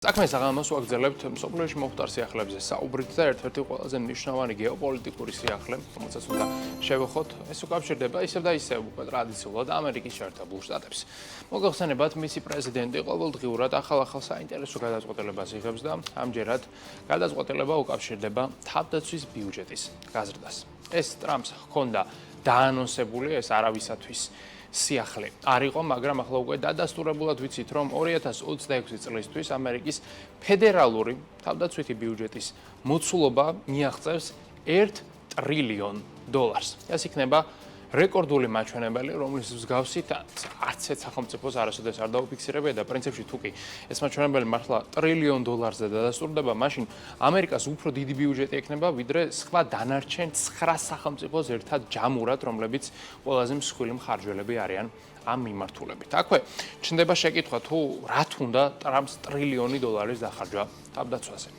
საქმეს აღამას ვაგრძელებთ მსოფლიოში მომხდარ სიახლეებზე საუბრით და ერთ-ერთი ყველაზე მნიშვნელოვანი გეოპოლიტიკური სიახლე, რომელსაც უნდა შევეხოთ, ეს უკავშირდება ისევ და ისევ უკვე ტრადიციულად ამერიკის შეერთებულ შტატებს. მოგეხსენებათ, მისი პრეზიდენტი ყოველდღიურად ახალ-ახალ საინტერესო გადაწყვეტილებას იღებს და ამჯერად გადაწყვეტილება უკავშირდება თავდაცვის ბიუჯეტის გაზრდას. ეს ტრამპს ჰქონდა დაანონსებული, ეს არავისათვის სიახლე არ იყო, მაგრამ ახლა უკვე დადასტურებულად ვიცით, რომ 2026 წლისთვის ამერიკის ფედერალური თავდაცვითი ბიუჯეტის მოცულობა მიაღწევს $1 ტრილიონ. ეს იქნება რეკორდული მაჩვენებელი, რომლის მსგავსით არც ერთ სახელმწიფოს არასოდეს არ დაუფიქსირებია და პრინციპში თუ კი ეს მაჩვენებელი მართლა $1 ტრილიონზე დადასტურდება, მაშინ ამერიკას უფრო დიდი ბიუჯეტი ექნება, ვიდრე სხვა დანარჩენ 9 სახელმწიფოს ერთად ჯამურად, რომლებიც ყველაზე მსხვილი მხარჯველები არიან ამ მიმართულებით. აქვე ჩნდება შეკითხვა, თუ რათ უნდა ტრამპს $1 ტრილიონი დახარჯვა თავდაცვაზე.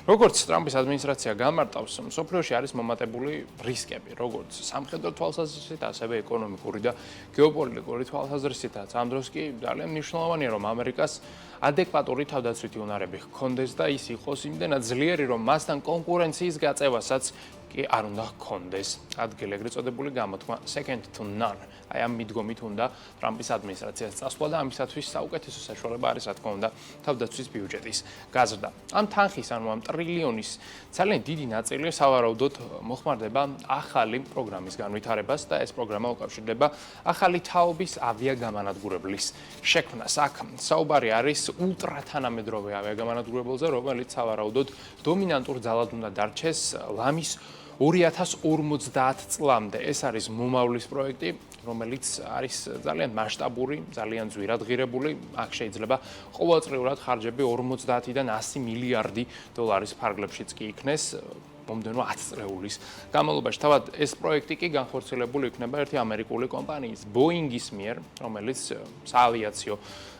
როგორც ტრამპის ადმინისტრაცია გამარტავს, მსოფლიოში არის მომატებული რისკები, როგორც სამხედრო თვალსაზრისით, ასევე ეკონომიკური და გეოპოლიტიკური თვალსაზრისითაც. ამ დროს კი ძალიან მნიშვნელოვანია, რომ ამერიკას ადეკვატური თავდაცვითი უნარები ჰქონდეს და ის იყოს იმდენად ძლიერი, რომ მასთან კონკურენციის გაწევასაც კი არ უნდა ჰქონდეს ადგილი, ეგრეთ წოდებული გამოთქმა second to none. აი ამ მიდგომით უნდა ტრამპის ადმინისტრაციას წასვლა და ამისათვის საუკეთესო საშუალება არის, რა თქმა უნდა, თავდაცვის ბიუჯეტის გაზრდა. ამ თანხის, ანუ ამ ტრილიონის ძალიან დიდი ნაწილი სავარაუდოდ მოხმარდება ახალი პროგრამის განვითარებას და ეს პროგრამა უკავშირდება ახალი თაობის ავიაგამანადგურებლის შექმნას. აქ საუბარი არის ულტრათანამედროვე ავიაგამანადგურებელზე, რომელიც სავარაუდოდ დომინანტურ ძალად უნდა დარჩეს ლამის 2050 წლამდე. ეს არის მომავლის პროექტი, რომელიც არის ძალიან მასშტაბური, ძალიან ძვირად ღირებული. აქ შეიძლება ყოველწლიურად ხარჯები 50-დან 100 მილიარდი დოლარის ფარგლებშიც კი იქნეს მომდენო 10 წლეულის განმავლობაში. თავად ეს პროექტი კი განხორციელებული იქნება ერთი ამერიკული კომპანიის Boeing-ის მიერ, რომელიც საავიაციო,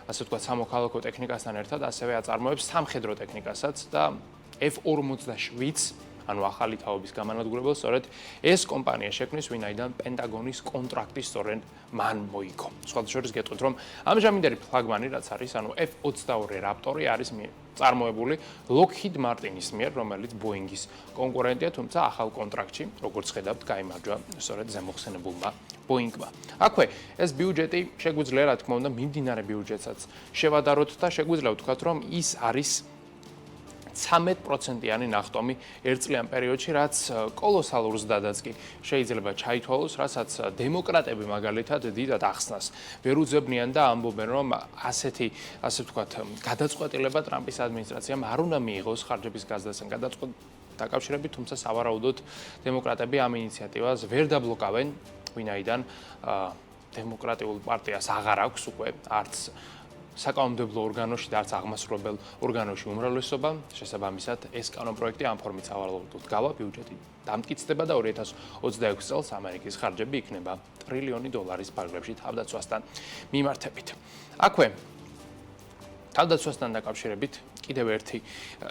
ასე ვთქვათ, სამოქალაქო ტექნიკასთან ერთად ასევე აწარმოებს სამხედრო ტექნიკასაც და F-47 ანუ ახალი თაობის გამანადგურებელს სწორედ ეს კომპანია შექმნის, ვინაიდან პენტაგონის კონტრაქტი სწორედ მან მოიგო. სხვადასხვა გეტყვით, რომ ამჟამინდელი ფლაგმანი, რაც არის, ანუ F-22 Raptor-ი არის წარმოებული Lockheed Martin-ის მიერ, რომელიც Boeing-ის კონკურენტია, თუმცა ახალ კონტრაქტში, როგორც ხედავთ, გაიმარჯვა სწორედ ზემოხსენებულმა Boeing-მა. აქვე ეს ბიუჯეტი შეგვიძლია, რა თქმა უნდა, მიმდინარე ბიუჯეტსაც შევადაროთ და შეგვიძლია ვთქვათ, რომ ის არის 13%-იანი ნახტომი ერთწლიან პერიოდში, რაც კოლოსალურ ზდადაც კი შეიძლება ჩაითვალოს, რასაც დემოკრატები მაგალითად დიდად ახსნას ვერ უძებნიან და ამბობენ, რომ ასე ვთქვათ, გადაწყვეტილება ტრამპის ადმინისტრაციამ არ უნდა მიიღოს ხარჯების გაზრდასთან დაკავშირებით, თუმცა სავარაუდოდ დემოკრატები ამ ინიციატივას ვერ დაბლოკავენ, ვინაიდან დემოკრატიულ პარტიას აღარ აქვს უკვე არც საკანონმდებლო ორგანოში და არც აღმასრულებელ ორგანოში უმრავლესობა. შესაბამისად, ეს კანონპროექტი ამ ფორმით სავარაუდოდ გავა, ბიუჯეტი დამტკიცდება და 2026 წელს ამერიკის ხარჯები იქნება $1 ტრილიონი ფარგლებში თავდაცვასთან მიმართებით. აქვე თავდაცვასთან დაკავშირებით კიდევ ერთი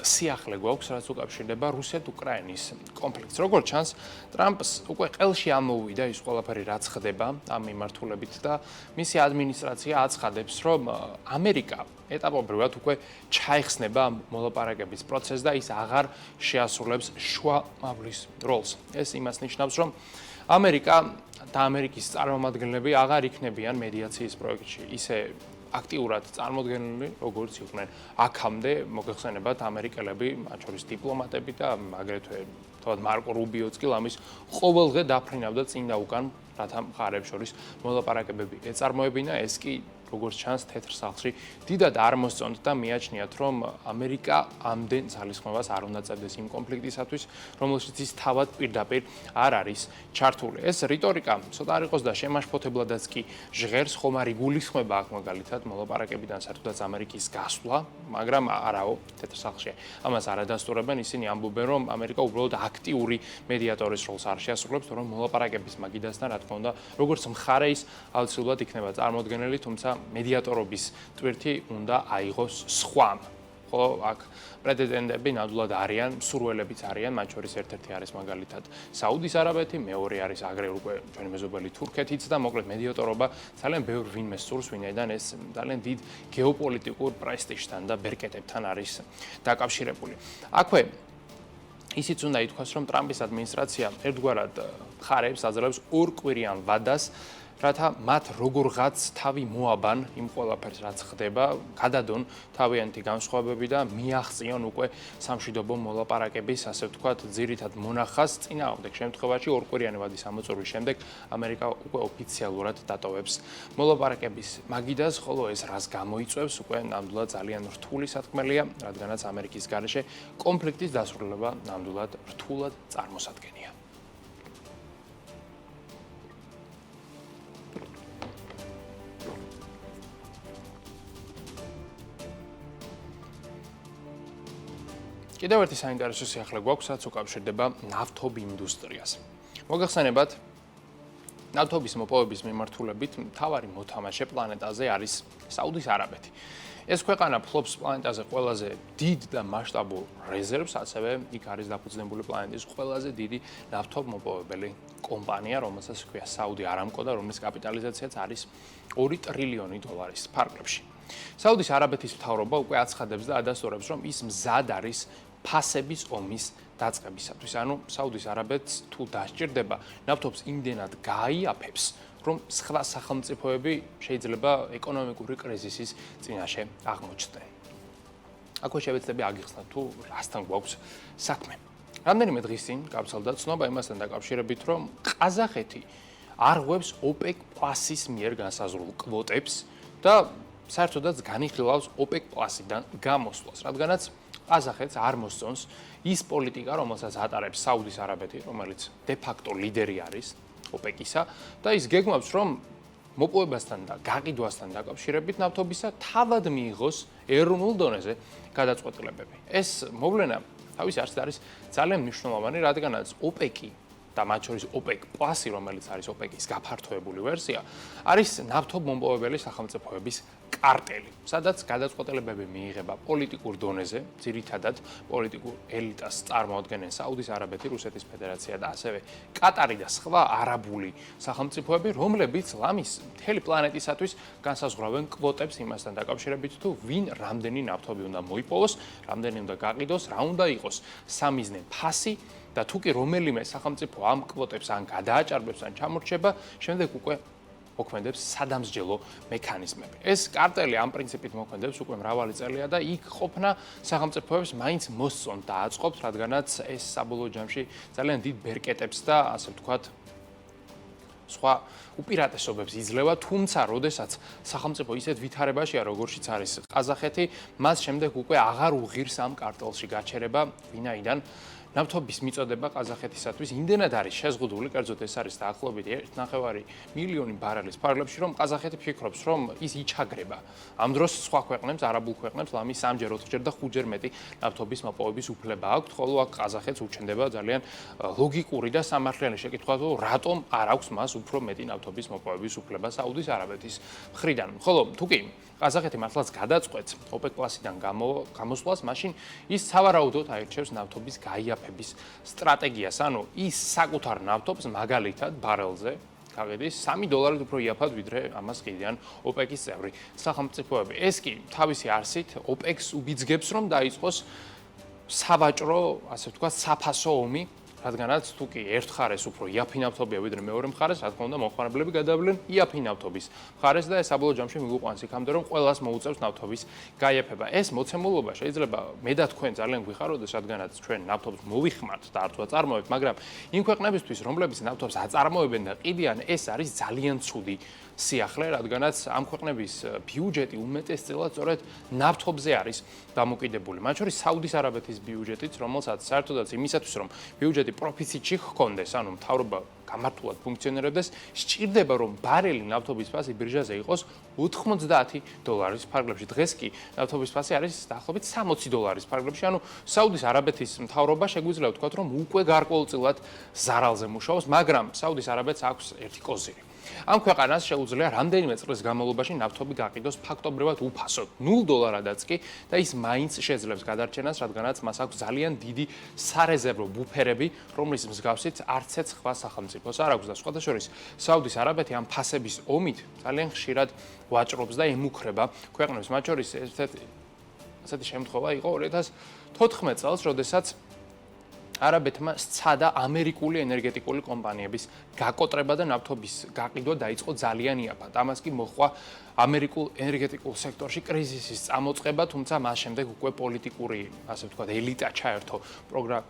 სიახლე გვაქვს, რაც უკავშირდება რუსეთ-უკრაინის კონფლიქტს. როგორც ჩანს, ტრამპს უკვე ყელში ამოუვიდა ის ყველაფერი, რაც ხდება ამ მიმართულებით და მისი ადმინისტრაცია აცხადებს, რომ ამერიკა ეტაპობრივად უკვე ჩაეხსნება მოლაპარაკების პროცესს და ის აღარ შეასრულებს შუა მავლის როლს. ეს იმას ნიშნავს, რომ ამერიკა და ამერიკის წარმომადგენლები აღარ იქნებიან მედიაციის პროექტში ისე აქტიურად წარმოდგენილი, როგორც იყვნენ აქამდე, მოგეხსენებათ ამერიკელები, მათ შორის დიპლომატები და აგრეთვე თავად მარკო რუბიოც კი ლამის ყოველდღე დაფრინავდა წინ და უკან, რათა მხარეებს შორის მოლაპარაკებები ეწარმოებინა. ეს კი როგორც ჩანს, თეთრ სახლში დიდად არ მოსწონთ და მიაჩნიათ, რომ ამერიკა ამდენ ძალისხმევას არ უნდა წერდეს იმ კონფლიქტისათვის, რომელშიც ის თავად პირდაპირ არ არის ჩართული. ეს რიტორიკა ცოტა არ იყოს და შემაშფოთებლადაც კი ჟღერს, ხომ არ იგულისხმება აქ მაგალითად მოლაპარაკებიდან საერთოდაც ამერიკის გასვლა, მაგრამ არაო, თეთრ სახლში ამას არ ადასტურებენ, ისინი ამბობენ, რომ ამერიკა უბრალოდ აქტიური მედიატორის როლს არ შეასრულებს, რომ მოლაპარაკების მაგიდასთან, რა თქმა უნდა, როგორც მხარე ის აუცილებლად იქნება წარმოდგენილი, თუმცა მედიატორობის ტვირთი უნდა აიღოს სხვამ. ხოლო აქ პრეტენდენტები ნამდვილად არიან, მსურველებიც არიან, მათ შორის ერთ-ერთი არის მაგალითად საუდის არაბეთი, მეორე არის აგრე უკვე ჩვენი მეზობელი თურქეთიც და მოკლედ მედიატორობა ძალიან ბევრ ვინმე სურს, ვინაიდან ეს ძალიან დიდ გეოპოლიტიკურ პრესტიჟთან და ბერკეტებთან არის დაკავშირებული. აქვე ისიც უნდა ითქვას, რომ ტრამპის ადმინისტრაცია ერთგვარად მხარეებს აძლევს ორკვირიან ვადას, რათა მათ როგორღაც თავი მოაბან იმ ყველაფერს, რაც ხდება, გადადონ თავიანთი განსხვავებები და მიაღწიონ უკვე სამშვიდობო მოლაპარაკების, ასე ვთქვათ, ძირითად მონახას. წინააღმდეგ შემთხვევაში ორკვირიანი ვადის ამოწურვის შემდეგ ამერიკა უკვე ოფიციალურად დატოვებს მოლაპარაკების მაგიდას, ხოლო ეს რას გამოიწვევს, უკვე ნამდვილად ძალიან რთული სათქმელია, რადგანაც ამერიკის გარეშე კონფლიქტის დასრულება ნამდვილად რთულად წარმოსადგენია. კიდევ ერთი საინტერესო სიახლე გვაქვს, რაც უკავშირდება ნავთობ ინდუსტრიას. მოგახსენებათ, ნავთობის მოპოვების მიმართულებით მთავარი მოთამაშე პლანეტაზე არის საუდის არაბეთი. ეს ქვეყანა ფლობს პლანეტაზე ყველაზე დიდ და მასშტაბურ რეზერვს, ასევე იქ არის დაფუძნებული პლანეტის ყველაზე დიდი ნავთობმოპოვებელი კომპანია, რომელსაც ჰქვია საუდი არამკო და რომლის კაპიტალიზაციაც არის 2 ტრილიონი დოლარის ფარგლებში. საუდის არაბეთის მთავრობა უკვე აცხადებს და ადასტურებს, რომ ის მზად არის ფასების ომის დაწყებისათვის. ანუ საუდის არაბეთს თუ დასჭირდება, ნავთობს იმდენად გააიაფებს, რომ სხვა სახელმწიფოები შეიძლება ეკონომიკური კრიზისის წინაშე აღმოჩნდნენ. აქვე შევეცდები აგიხსნათ თუ რასთან გვაქვს საქმე. რამდენიმე დღის წინ გავრცელდა ცნობა იმასთან დაკავშირებით, რომ ყაზახეთი არღვევს OPEC Plus-ის მიერ განსაზღვრულ კვოტებს და საერთოდაც განიხილავს OPEC Plus-დან გამოსვლას, რადგანაც ყაზახეთს არ მოსწონს ის პოლიტიკა, რომელსაც ატარებს საუდის არაბეთი, რომელიც დე-ფაქტო ლიდერი არის OPEC-ისა და ის გეგმავს, რომ მოპოვებასთან და გაყიდვასთან დაკავშირებით ნავთობისა თავად მიიღოს ეროვნულ დონეზე გადაწყვეტილებები. ეს მოვლენა თავისი არსით არის ძალიან მნიშვნელოვანი, რადგანაც OPEC-ი და მათ შორის OPEC Plus-ი, რომელიც არის OPEC-ის გაფართოებული ვერსია, არის ნავთობმოპოვებელი სახელმწიფოების კარტელი, სადაც გადაწყვეტილებები მიიღება პოლიტიკურ დონეზე, ძირითადად პოლიტიკურ ელიტას წარმოადგენენ საუდის არაბეთი, რუსეთის ფედერაცია და ასევე კატარი და სხვა არაბული სახელმწიფოები, რომლებიც ლამის მთელი პლანეტისათვის განსაზღვრავენ კვოტებს იმასთან დაკავშირებით, თუ ვინ რამდენი ნავთობი უნდა მოიპოვოს, რამდენი უნდა გაყიდოს, რა უნდა იყოს სამიზნე ფასი და თუ კი რომელიმე სახელმწიფო ამ კვოტებს ან გადააჭარბებს ან ჩამორჩება, შემდეგ უკვე მოქმედებს სადამსჯელო მექანიზმები. ეს კარტელი ამ პრინციპით მოქმედებს უკვე მრავალი წელია და იქ ყოფნა სახელმწიფოებს მაინც მოსწონთ და აწყობთ, რადგანაც ეს საბოლოო ჯამში ძალიან დიდ ბერკეტებს და ასე ვთქვათ სხვა უპირატესობებს იძლევა, თუმცა როდესაც სახელმწიფო ისეთ ვითარებაშია, როგორშიც არის ყაზახეთი, მას შემდეგ უკვე აღარ უღირს ამ კარტელში გაჩერება, ვინაიდან ნავთობის მიწოდება ყაზახეთისათვის იმდენად არის შეზღუდული, კერძოდ ეს არის დაახლოებით 1,5 მილიონი ბარელის ფარგლებში, რომ ყაზახეთი ფიქრობს, რომ ის იჩაგრება. ამ დროს სხვა ქვეყნებს, არაბულ ქვეყნებს ლამის 3-ჯერ, 4-ჯერ და 5-ჯერ მეტი ნავთობის მოპოვების უფლება აქვს, ხოლო აქ ყაზახეთს უჩნდება ძალიან ლოგიკური და სამართლიანი შეკითხვა, თუ რატომ არ აქვს მას უფრო მეტი ნავთობის მოპოვების უფლება საუდის არაბეთის მხრიდან. ხოლო თუ კი ყაზახეთი მართლაც გადაწყვეტს OPEC Plus-დან გამოსვლას, მაშინ ის სავარაუდოდ აირჩევს ნავთობის გაიაფების სტრატეგიას, ანუ ის საკუთარ ნავთობს მაგალითად ბარელზე გაყიდის $3 უფრო იაფად, ვიდრე ამას ყიდიან OPEC-ის წევრი სახელმწიფოები. ეს კი თავისი არსით OPEC-ს უბიძგებს, რომ დაიწყოს სავაჭრო, ასე ვთქვათ, საფასო ომი, რადგანაც თუ კი ერთ მხარეს უფრო იაფი ნავთობია ვიდრე მეორე მხარეს, რა თქმა უნდა, მომხმარებლები გადავლენ იაფი ნავთობის მხარეს და ეს საბოლოო ჯამში მიგვიყვანს იქამდე, რომ ყველას მოუწევს ნავთობის გაიაფება. ეს მოცემულობა შეიძლება მე და თქვენ ძალიან გვიხაროდეს, რადგანაც ჩვენ ნავთობს მოვიხმართ და არც ვაწარმოებთ, მაგრამ იმ ქვეყნებისთვის, რომლებიც ნავთობს აწარმოებენ და ყიდიან, ეს არის ძალიან ცუდი სიახლე, რადგანაც ამ ქვეყნების ბიუჯეტი უმეტესწილად სწორედ ნავთობზე არის დამოკიდებული. მათ შორის საუდის არაბეთის ბიუჯეტიც, რომელსაც საერთოდაც იმისათვის, რომ ბიუჯეტი პროფიციტში ჰქონდეს, ანუ მთავრობა გამართულად ფუნქციონირებდეს, სჭირდება, რომ ბარელი ნავთობის ფასი ბირჟაზე იყოს $90 ფარგლებში. დღეს კი ნავთობის ფასი არის დაახლოებით $60 ფარგლებში, ანუ საუდის არაბეთის მთავრობა შეგვიძლია ვთქვათ, რომ უკვე გარკვეულწილად ზარალზე მუშაობს, მაგრამ საუდის არაბეთს აქვს ერთი კოზირი. ამ ქვეყანას შეუძლია რამდენიმე წლის განმავლობაში ნავთობი გაყიდოს ფაქტობრივად უფასოდ, $0 კი და ის მაინც შეძლებს გადარჩენას, რადგანაც მას აქვს ძალიან დიდი სარეზერვო ბუფერები, რომლის მსგავსით არც ერთ სხვა სახელმწიფოს არ აქვს და სხვათა შორის საუდის არაბეთი ამ ფასების ომით ძალიან ხშირად ვაჭრობს და ემუქრება ქვეყნებს. მათ შორის ასეთი შემთხვევა იყო 2014 წელს, როდესაც არაბეთმა სცადა ამერიკული ენერგეტიკული კომპანიების გაკოტრება და ნავთობის გაყიდვა დაიწყო ძალიან იაფად. ამას კი მოჰყვა ამერიკულ ენერგეტიკულ სექტორში კრიზისის წამოწყება, თუმცა მას შემდეგ უკვე პოლიტიკური, ასე ვთქვათ, ელიტა ჩაერთო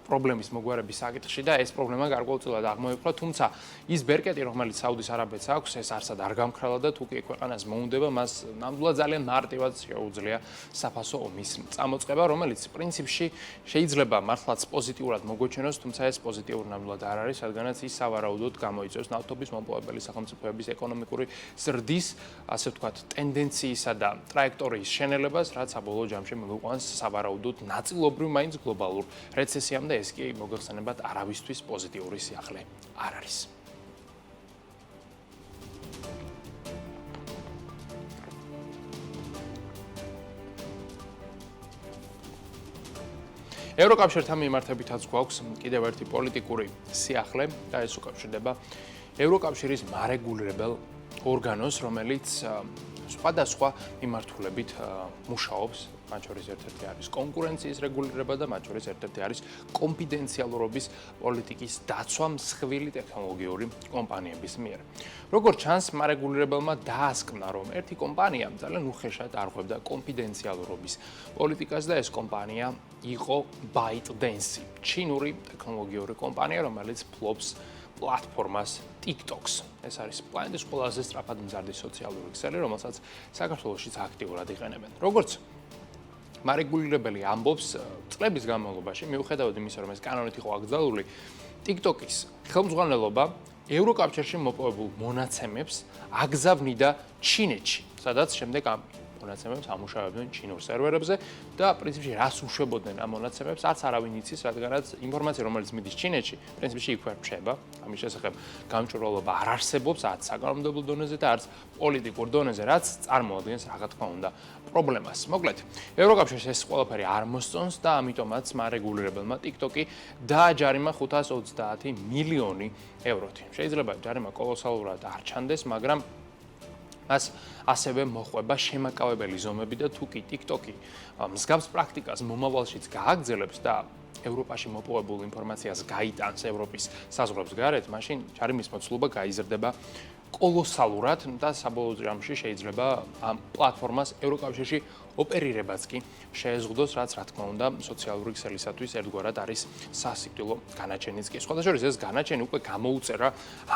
პრობლემის მოგვარების საკითხში და ეს პრობლემა გარკვეულწილად აღმოიფხვრა, თუმცა ის ბერკეტი, რომელიც საუდის არაბეთს აქვს, ეს არსად არ გამქრალა და თუ კი ქვეყანას მოუნდება, მას ნამდვილად ძალიან მარტივად შეუძლია საფასო ომის წამოწყება, რომელიც პრინციპში შეიძლება მართლაც პოზიტიურად მოგვეჩვენოს, თუმცა ეს პოზიტიური ნამდვილად არ არის, რადგანაც ის სავარაუდოდ გამოიწვევს ნავთობის მომპოვებელი სახელმწიფოების ეკონომიკური ზრდის, ასე ვთქვათ, ტენდენციისა და ტრაექტორიის შენელებას, რაც საბოლოო ჯამში მოგვიყვანს სავარაუდოდ ნაწილობრივ მაინც გლობალურ რეცესიამ და ეს კი მოგეხსენებათ არავისთვის პოზიტიური სიახლე არ არის. ევროკავშირთან მიმართებითაც გვაქვს კიდევ ერთი პოლიტიკური სიახლე და ეს უკავშირდება ევროკავშირის მარეგულირებელ ორგანოს, რომელიც სხვადასხვა მიმართულებით მუშაობს. მათ შორის ერთ-ერთი არის კონკურენციის რეგულირება და მათ შორის ერთ-ერთი არის კონფიდენციალურობის პოლიტიკის დაცვა მსხვილი ტექნოლოგიური კომპანიების მიერ. როგორც ჩანს, მარეგულირებელმა დაასკმნა, რომ ერთი კომპანია ძალიან უხეშად არღვევდა კონფიდენციალურობის პოლიტიკას და ეს კომპანია იყო ByteDance, ჩინური ტექნოლოგიური კომპანია, რომელიც ფლობს პლატფორმას TikTok-ს. ეს არის პლანეტის ყველაზე სწრაფად მზარდი სოციალური ქსელი, რომელსაც საქართველოშიც აქტიურად იყენებენ. როგორც მარეგულირებელი ამბობს, წლების განმავლობაში, მიუხედავად იმისა, რომ ეს კანონით იყო აკრძალული, TikTok-ის ხელმძღვანელობა ევროკავშირში მოპოვებულ მონაცემებს აგზავნიდა ჩინეთში, სადაც შემდეგ ამ მონაცემებს ამუშავებდნენ ჩინურ სერვერებზე და პრინციპში რას უშვებოდნენ ამ მონაცემებს, არც არავინ იცის, რადგანაც ინფორმაცია, რომელიც მიდის ჩინეთში, პრინციპში იქვე რჩება. ამის შესახებ გამჭვირვალობა არ არსებობს, არც საკანონმდებლო დონეზე და არც პოლიტიკურ დონეზე, რაც წარმოადგენს, რა თქმა უნდა, პრობლემას. მოკლედ, ევროკავშირს ეს ყველაფერი არ მოსწონს და ამიტომაც მარეგულირებელმა TikTok-ი დააჯარიმა 530 მილიონი ევროთი. შეიძლება ჯარიმა კოლოსალურად არ ჩანდეს, მაგრამ მას ასევე მოხვება შემაკავებელი ზომები და თუ კი TikTok-ი მსგავს პრაქტიკას მომავალშიც გააგრძელებს და ევროპაში მოპოვებულ ინფორმაციას გაიტანს ევროპის საზღვრებს გარეთ, მაშინ ჯარიმის მოცულობა გაიზრდება კოლოსალურად და საბოლოო ჯამში შეიძლება ამ პლატფორმას ევროკავშირში ოპერირებაც კი შეეზღუდოს, რაც რა თქმა უნდა სოციალური ქსელისათვის ერთგვარად არის სასიკვდილო განაჩენიც კი. სხვათა შორის ეს განაჩენი უკვე გამოუწერა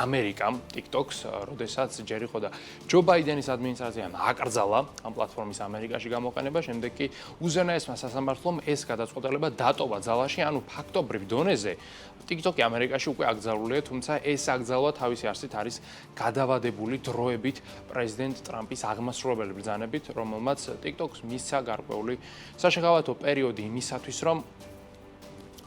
ამერიკამ TikTok-ს, როდესაც ჯერ იყო და ჯო ბაიდენის ადმინისტრაციამ აკრძალა ამ პლატფორმის ამერიკაში გამოყენება, შემდეგ კი უზენაესმა სასამართლომ ეს გადაწყვეტილება დატოვა ძალაში, ანუ ფაქტობრივ დონეზე TikTok-ი ამერიკაში უკვე აკრძალულია, თუმცა ეს აკრძალვა თავისი არსით არის გადავადებული დროებით პრეზიდენტ ტრამპის აღმასრულებელი ბრძანებით, რომელმაც TikTok-ს მისცა გარკვეული საშეღავათო პერიოდი იმისათვის, რომ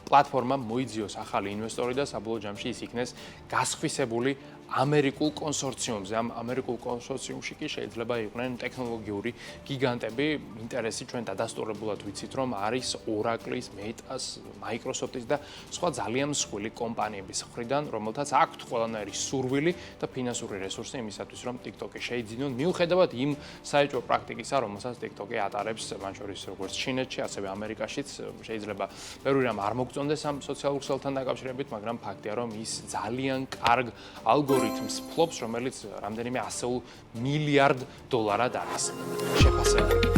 პლატფორმა მოიძიოს ახალი ინვესტორი და საბოლოო ჯამში ის იქნეს გასხვისებული ამერიკულ კონსორციუმზე. ამ ამერიკულ კონსორციუმში კი შეიძლება იყვნენ ტექნოლოგიური გიგანტები. ინტერესი ჩვენ დადასტურებულად ვიცით, რომ არის Oracle-ის, Meta-ს, Microsoft-ის და სხვა ძალიან მსხვილი კომპანიების მხრიდან, რომელთაც აქვთ ყველანაირი სურვილი და ფინანსური რესურსი იმისათვის, რომ TikTok-ი შეიძინონ, მიუხედავად იმ საეჭვო პრაქტიკისა, რომელსაც TikTok-ი ატარებს, მათ შორის როგორც ჩინეთში, ასევე ამერიკაშიც. შეიძლება ბევრი რამ არ მოგწონდეს ამ სოციალურ ქსელთან დაკავშირებით, მაგრამ ფაქტია, რომ ის ძალიან კარგ ალგორითმს ფლობს, რომელიც რამდენიმე $100 მილიარდ არის შეფასებული.